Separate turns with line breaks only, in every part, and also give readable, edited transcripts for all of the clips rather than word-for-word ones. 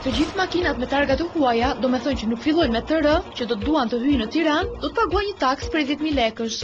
Të gjithë makinat me targa të huaja, do me thonë që nuk fillojnë me TR, që do të duan të hyjnë në Tiranë, do të paguajnë një taks për 10.000 lekësh.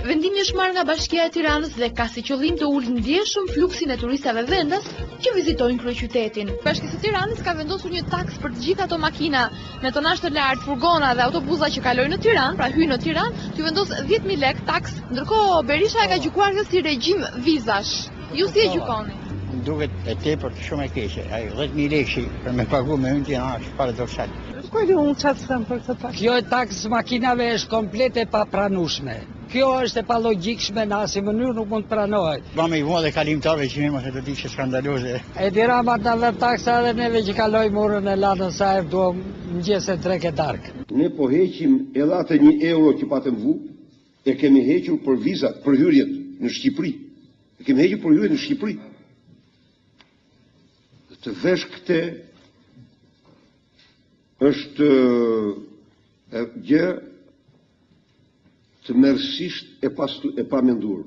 Vendimi është marrë nga Bashkia e Tiranës dhe ka si qëllim të ulë ndjeshëm fluksin e turistave vendas që vizitojnë kryeqytetin. Bashkisë së Tiranës ka vendosur një taks për të gjithë ato makina me tonazh të lartë, furgona dhe autobusa që kalojnë në Tiranë, pra hyjnë në Tiranë, t'u vendos 10.000 lekë taks, ndërkohë Berisha e ka gjykuar kjo si regjim vizash. Ju si e gjykoni?
Duket e tepër shumë e keqe. Ai 10.000 lekë për me pagu me hyjnë është paradoksal.
Ku di unë çfarë them për këtë taks?
Kjo taks makinave është komplet e papranueshme. Kjo është e palogjikshme, në asnjë mënyrë nuk mund të pranohet.
Bëmë i vuan dhe kalimtarëve që më se do të ishte skandaloze.
E dira ma të vë taksa edhe neve që kalojmë orën e latën sa e duam mëngjes e trek e darkë.
Ne po heqim edhe atë 1 euro që patëm vu, e kemi hequr për vizat, për hyrjet në Shqipëri. E kemi hequr për hyrjet në Shqipëri. Të vesh këte është gjë të mërësisht e pa mendur.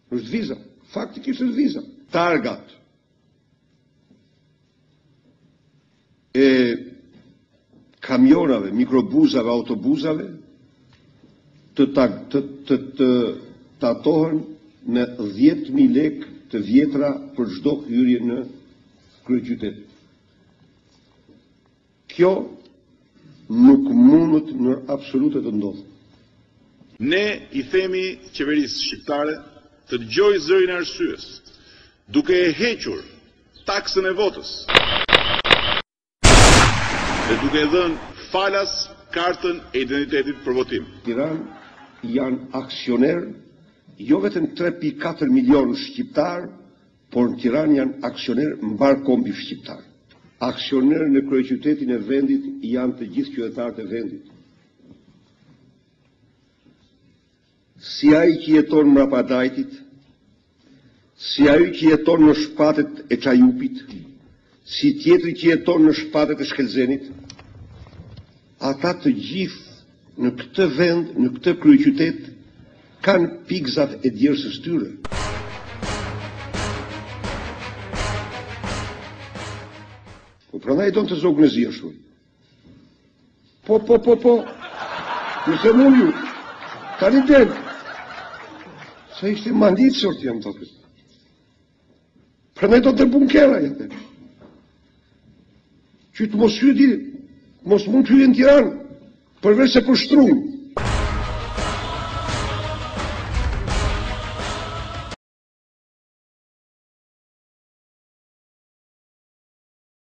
është viza, faktikisht është viza. Targat e kamionave, mikrobuzave, autobuzave të tatohen me 10.000 lekë të vjetra për çdo hyrje në kryeqytet. Kjo nuk mundet në absolute të ndodhë.
Ne i themi qeverisë shqiptare të dëgjojë zërin e arsyes, duke e hequr taksën e votës dhe duke e dhënë falas kartën e identitetit për votim.
Tiranë janë aksioner jo vetëm 3.4 milion shqiptar, por në Tiranë janë aksioner mbar kombi shqiptar. Aksioner në kryeqytetin e vendit janë të gjithë qytetarët e vendit. Si ai që jeton mbrapa Dajtit, si ai që jeton në shpatet e Çajupit, si tjetri që jeton në shpatet e Shkelzenit, ata të gjithë në këtë vend, në këtë kryeqytet, kanë pikzat e djersës tyre. Po prandaj do të zognëzi ashtu. Po. Ju them unë ju. Tani del. Sa ishte mandit sort jam të këtë. Prandaj do të bunkera jetë. Që të mos hyjë, mos mund të hyjë në Tiranë, përveç se për shtrumë.